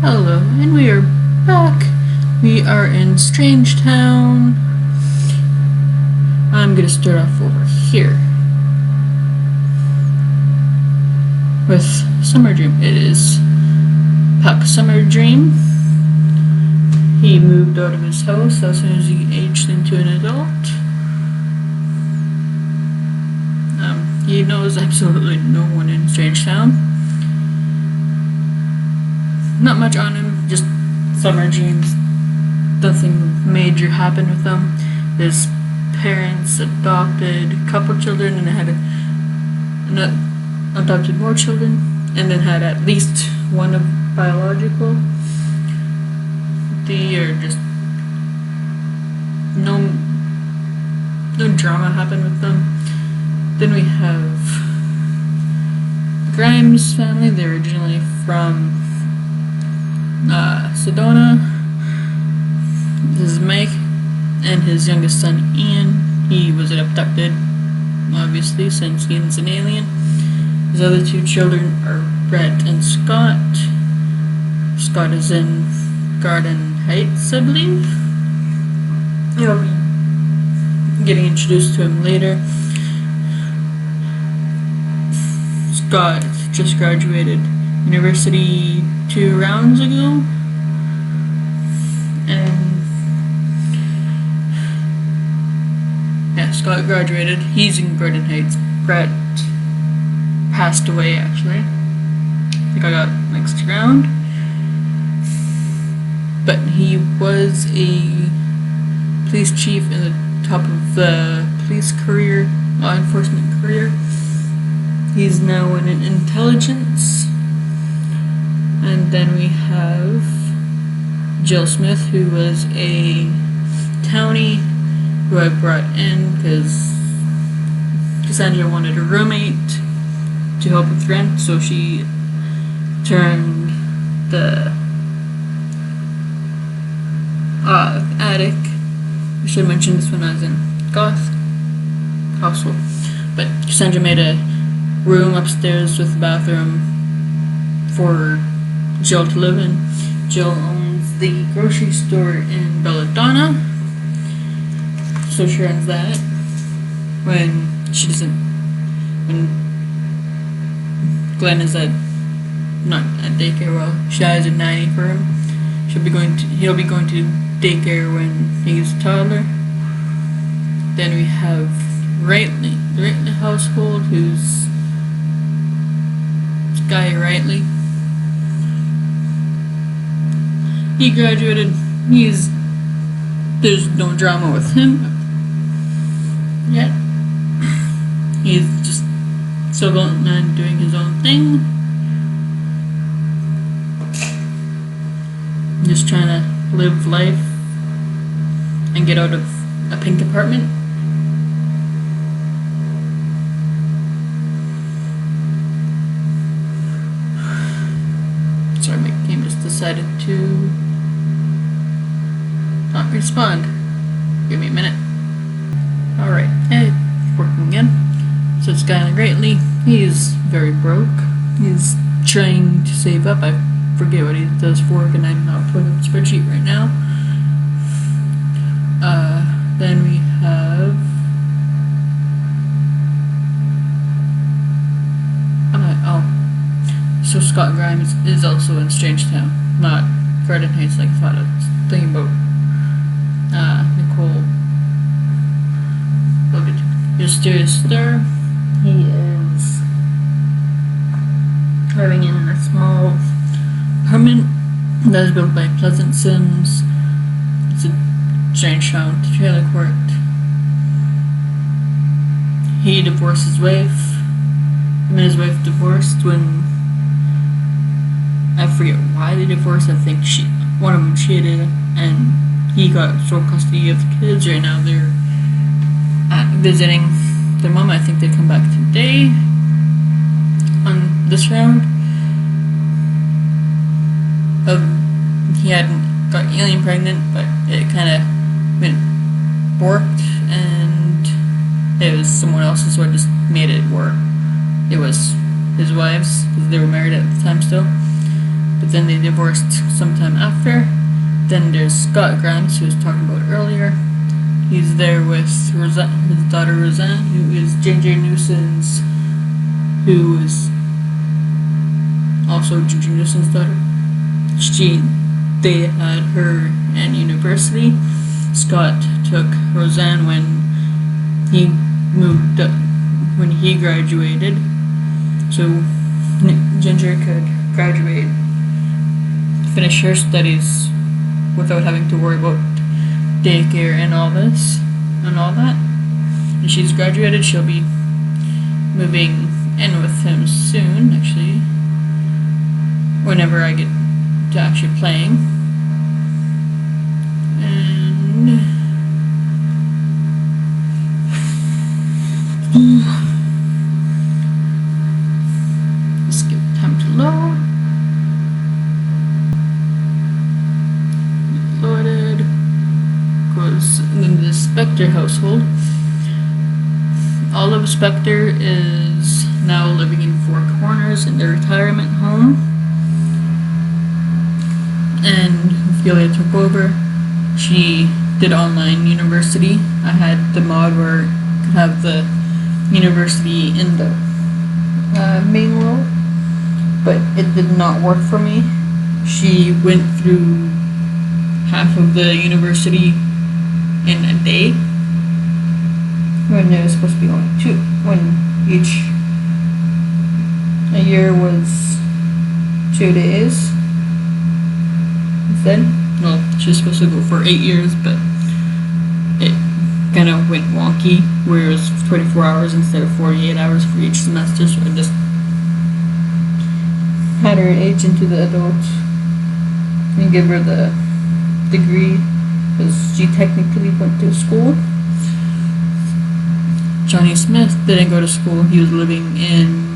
Hello, and we are back. We are in Strangetown. I'm gonna start off over here with Summer Dream. It is Puck's Summer Dream. He moved out of his house as soon as he aged into an adult. He knows absolutely no one in Strangetown. Not much on him, just summer dreams. Nothing major happened with them. His parents adopted a couple children and had adopted more children, and then had at least one of biological. They are just no drama happened with them. Then we have Grimes family. They're originally from Sedona. This is Mike and his youngest son Ian. He was abducted, obviously, since Ian's an alien. His other two children are Brett and Scott. Scott is in Garden Heights, I believe. You'll be getting introduced to him later. Scott just graduated university 2 rounds ago, and yeah, Scott graduated. He's in Garden Heights. Brett passed away, actually. I think I got next round, but he was a police chief in the top of the police career, law enforcement career. He's now in an intelligence. And then we have Jill Smith, who was a townie who I brought in because Cassandra wanted a roommate to help with rent, so she turned the attic. I should have mentioned this when I was in Goth household. But Cassandra made a room upstairs with a bathroom for Jill to live in. Jill owns the grocery store in Belladonna, so she runs that. When Glenn is not at daycare, well, she has a nanny for him. He'll be going to daycare when he's a toddler. Then we have the Rightly household, who's Guy Rightly. He graduated. There's no drama with him yet. He's just still going and doing his own thing. Just trying to live life and get out of a pink apartment. Sorry, my game just decided to not respond. Give me a minute. Alright, it's working again. So it's Skylar Greatly. He's very broke. He's trying to save up. I forget what he does for work, and I'm not putting up a spreadsheet right now. Then we have so Scott Grimes is also in Strangetown, not Garden Heights like I thought I was thinking about. Nicole Logan. Mysterious Star. He is living in a small apartment that is built by Pleasant Sims. It's a Strangetown trailer court. He divorced his wife. Him and his wife divorced when I forget why they divorced. I think one of them cheated, and he got sole custody of the kids. Right now they're visiting their mom. I think they come back today on this round. He hadn't got alien pregnant, but it kind of worked, and it was someone else's, so I just made it work. It was his wife's, because they were married at the time still. but then they divorced sometime after. Then there's Scott Grimes, who I was talking about earlier. He's there with his daughter Roseanne, who is Ginger Newsom's, who is also Ginger Newsom's daughter. They had her in university. Scott took Roseanne when he graduated, so Ginger could graduate, finish her studies without having to worry about daycare and all this and all that. And she's graduated. She'll be moving in with him soon, actually, whenever I get to actually playing. And let's give it time to load. Loaded. Goes in the Spectre household. Olive Spectre is now living in Four Corners in their retirement home, and Ophelia took over. She did online university. I had the mod where I could have the university in the main world, but it did not work for me. She went through half of the university in a day, when there was supposed to be only two, when each a year was 2 days instead. Well, she was supposed to go for 8 years, but it kind of went wonky, where it was 24 hours instead of 48 hours for each semester, so I just had her age into the adult and give her the degree, because she technically went to school. Johnny Smith didn't go to school. He was living in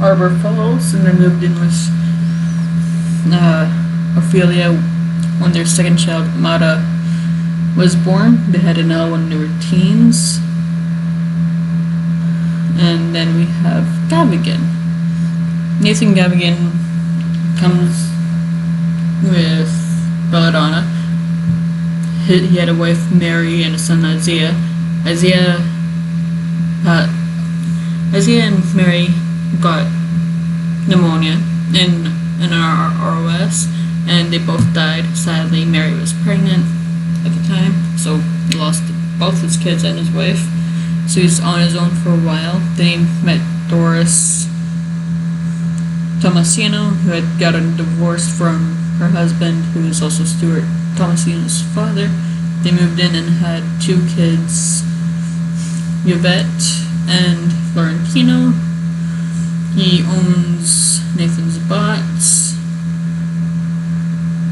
Arbor Falls, and then moved in with Ophelia when their second child, Mata, was born. They had an L when they were teens. And then we have Gavigan. Nathan Gavigan comes with Belladonna. He had a wife, Mary, and a son, Isaiah. Isaiah and Mary got pneumonia in an ROS, and they both died. Sadly, Mary was pregnant at the time, so he lost both his kids and his wife. So he's on his own for a while. Then he met Doris Tomasino, who had gotten divorced from her husband, who is also Stuart Tomasino's father. They moved in and had 2 kids, Yvette and Florentino. He owns Nathan's Bots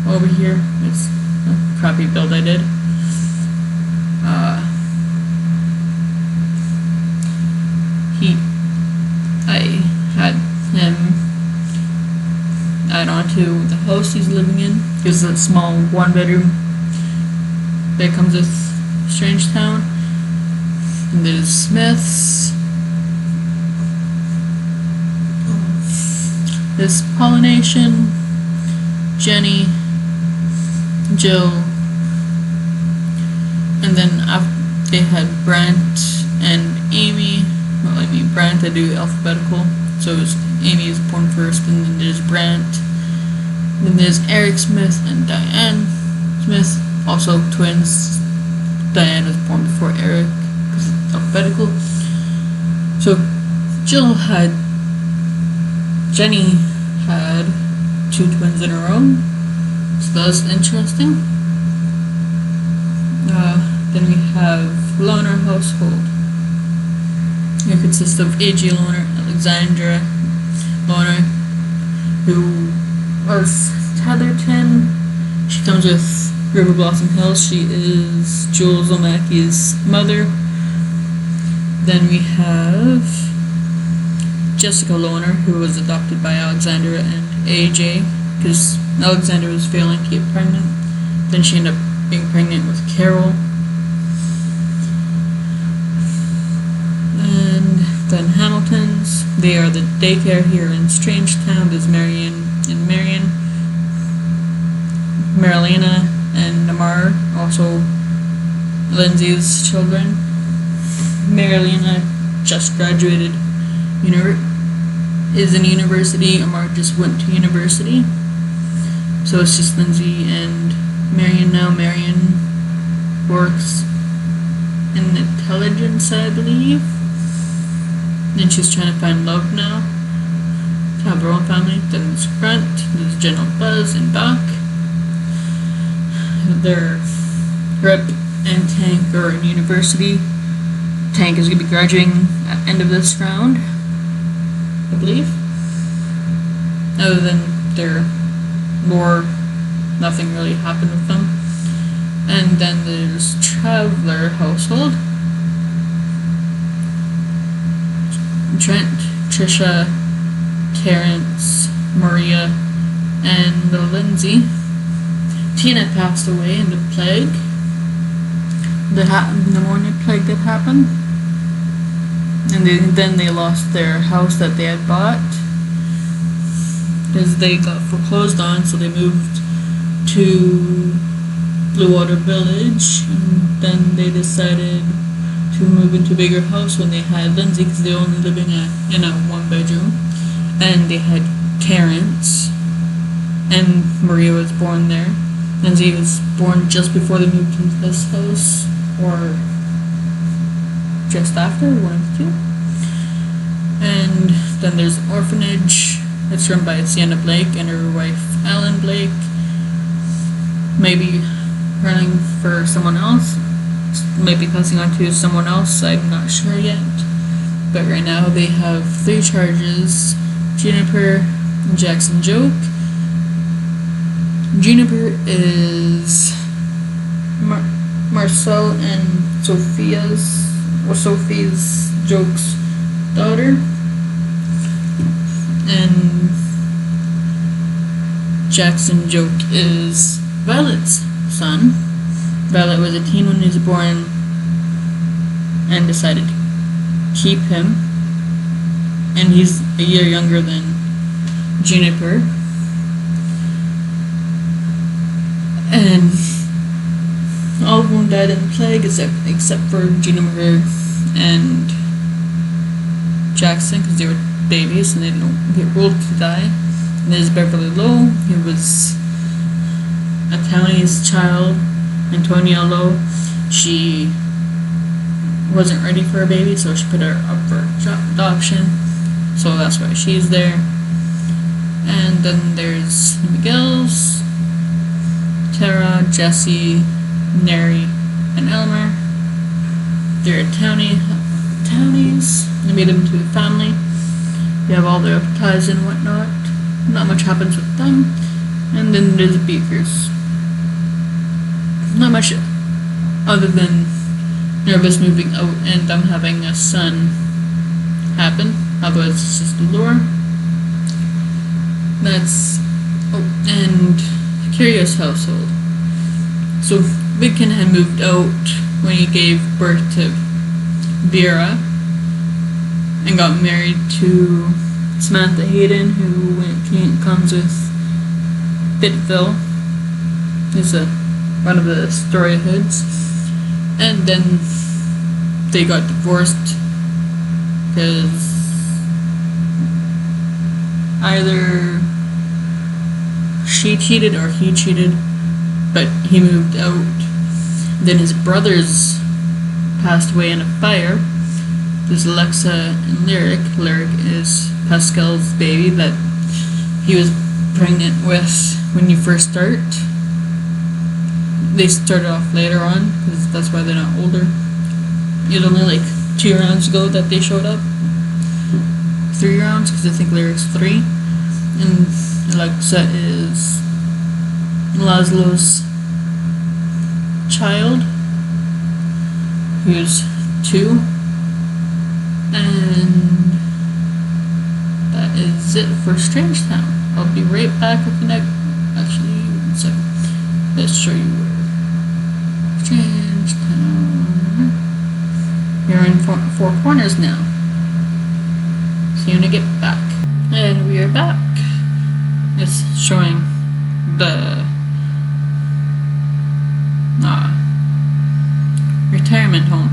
over here. It's a crappy build I did. I had him add on to the house he's living in. It's a small 1-bedroom that comes with Strangetown. And there's Smiths. There's Pollination, Jenny, Jill, and then after they had Brant and Amy. Well, I mean, Brant, I do alphabetical, so Amy is born first, and then there's Brant. Then there's Eric Smith and Diane Smith, also twins. Diane was born before Eric, because it's alphabetical. So Jenny had 2 twins in a row, so that's interesting. Then we have Loner household. It consists of A.G. Loner, Alexandra Loner, who was Tetherton. She comes with River Blossom Hills. She is Jules O'Mackey's mother. Then we have Jessica Loner, who was adopted by Alexandra and AJ, because Alexandra was failing to get pregnant. Then she ended up being pregnant with Carol. And Then Hamiltons, they are the daycare here in Strangetown. There's Marion and Marion, Marilena and Namar, also Lindsay's children. Marilena just graduated, is in university. Amar just went to university. So it's just Lindsay and Marion now. Marion works in intelligence, I believe. And she's trying to find love now, to have her own family. Then there's Grunt, there's General Buzz and Doc. Their Rip and Tank are in university. Tank is going to be graduating at the end of this round, I believe. Other than their lore, nothing really happened with them. And then there's Traveler household. Trent, Trisha, Terrence, Maria, and Lindsay. Tina passed away in the plague. The pneumonia plague that happened. And then they lost their house that they had bought. Because they got foreclosed on, so they moved to Blue Water Village. And then they decided to move into a bigger house when they had Lindsay, because they were only living in a one-bedroom. And they had Terrence, and Maria was born there. Lindsay was born just before they moved into this house, or just after, one of the two. And then there's an orphanage. It's run by Sienna Blake and her wife Ellen Blake. Maybe running for someone else. Maybe passing on to someone else, I'm not sure yet. But right now they have 3 charges: Juniper, Jackson Joke. Juniper is Marcel and Sophie's Joke's daughter. And Jackson Joke is Violet's son. Violet was a teen when he was born and decided to keep him. And he's a year younger than Juniper. And all of them died in the plague except for Juniper and Jackson, because they were babies and they didn't get ruled to die. And there's Beverly Lowe. He was a townie's child. Antonia Lowe, she wasn't ready for a baby, so she put her up for adoption. So that's why she's there. And then there's the Miguels, Tara, Jesse, Neri, and Elmer. They're townies. They made them to a family. They have all their ties and whatnot. Not much happens with them. And then there's Beakers. Not much other than Nervous moving out and them having a son happen. Otherwise it's just the lore. That's and Curious household. So Vidkin had moved out when he gave birth to Vera and got married to Samantha Hayden, who comes with Bitville. Is one of the story hoods. And then they got divorced because either she cheated or he cheated, but he moved out. Then his brothers passed away in a fire. There's Alexa and Lyric. Lyric is Pascal's baby that he was pregnant with when you first start. They started off later on, because that's why they're not older. It was only like 2 rounds ago that they showed up. 3 rounds, because I think Lyric's 3. And Alexa is Laszlo's child, who's 2. And that is it for Strangetown. I'll be right back with the next. Actually, 1 second. Let's show you where Strangetown. You're in Four Corners now. See you when I get back. And we are back. It's showing the retirement home.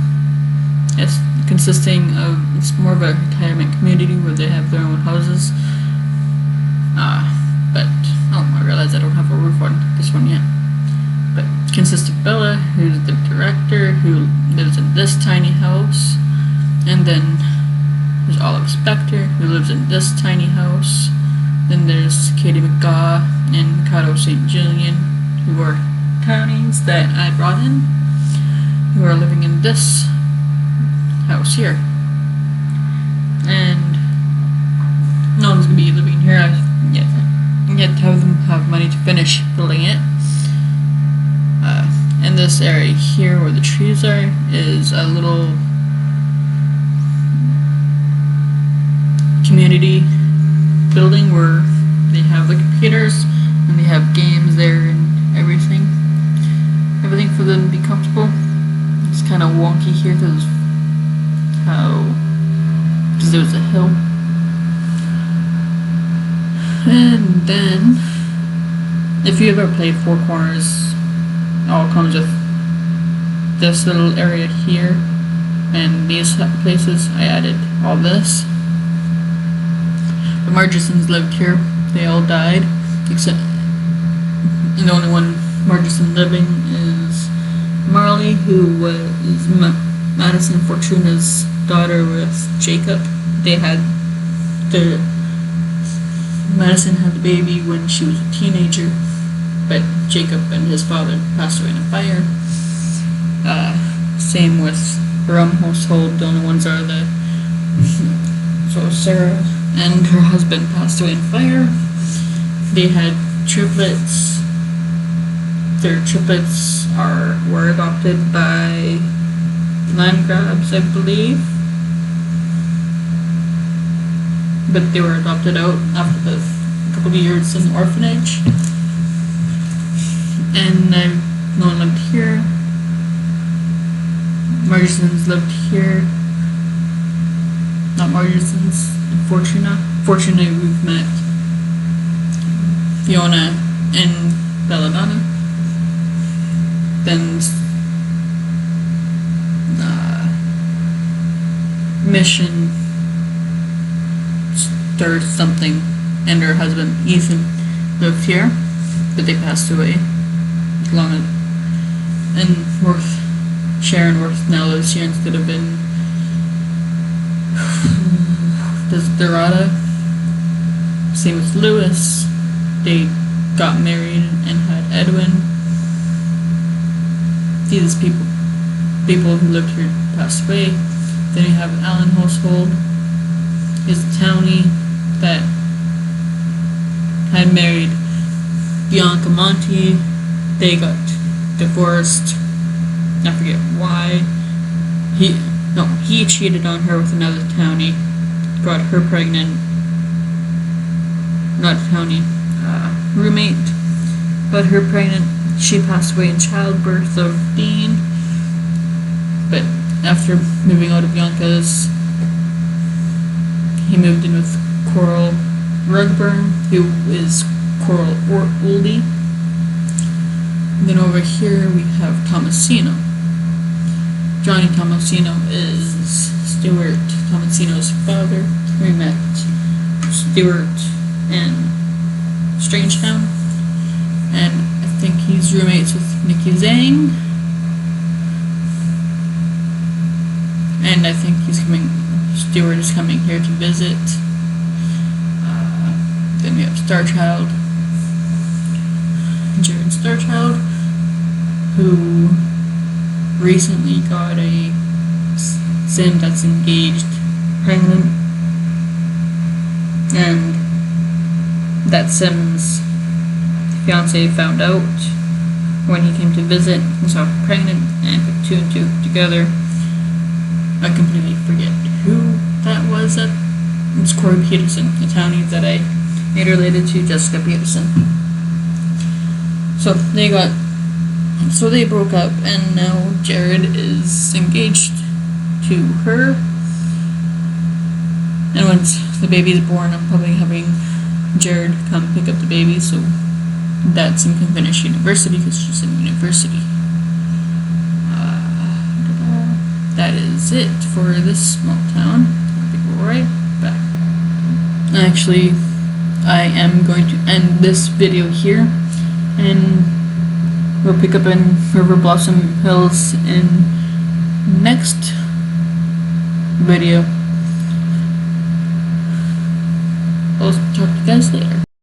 It's consisting of, it's more of a retirement community where they have their own houses. But I realize I don't have a roof on this one yet. But it consists of Bella, who's the director, who lives in this tiny house, and then there's Olive Spector, who lives in this tiny house. Then there's Katie McGaw and Mikado St. Julian, who are townies that I brought in, who are living in this house here. And no one's gonna be living here yet to have them have money to finish building it. And this area here where the trees are is a little community building where they have the computers and they have games there and everything for them to be comfortable. It's kind of wonky here because there's a hill. And then if you ever played Four Corners, it all comes with this little area here and these places. I added all this. The Margisons lived here. They all died, except the only one Margison living is Marley, who is Madison Fortuna's daughter with Jacob. Madison had the baby when she was a teenager, but Jacob and his father passed away in a fire. Same with her own household. The only ones are so Sarah and her husband passed away in fire. They had triplets. Their triplets were adopted by land grabs, I believe. But they were adopted out after a couple of years in the orphanage. And no one lived here. Margisons lived here. Not Margisons, Fortuna. Fortuna, we've met Fiona and Belladonna. Then Mission or something and her husband Ethan lived here, but they passed away long ago. And Sharon Worth now lives here instead of in Dorada. Same with Lewis. They got married and had Edwin. These people who lived here passed away. Then you have Alan household. His townie that had married Bianca Monti. They got divorced. I forget why. He cheated on her with another townie. Got her pregnant. Not townie. Roommate. Got her pregnant. She passed away in childbirth of Dean. But after moving out of Bianca's, he moved in with Coral Rugburn, who is Coral Oldie. And then over here we have Tomasino. Johnny Tomasino is Stuart Tomasino's father. We met Stuart in Strangetown, and I think he's roommates with Nikki Zhang. And I think Stuart is coming here to visit. Then we have Starchild, Jared Starchild, who recently got a sim that's engaged, pregnant, and that sim's fiance found out when he came to visit and saw her pregnant and put two and two together. I completely forget who that was. It's Corey Peterson, a townie that I made related to Jessica Peterson. So they broke up, and now Jared is engaged to her. And once the baby is born, I'm probably having Jared come pick up the baby so that Sim can finish university because she's in university. That is it for this small town. I'll be right back. Actually, I am going to end this video here, and we'll pick up in River Blossom Hills in next video. I'll talk to you guys later.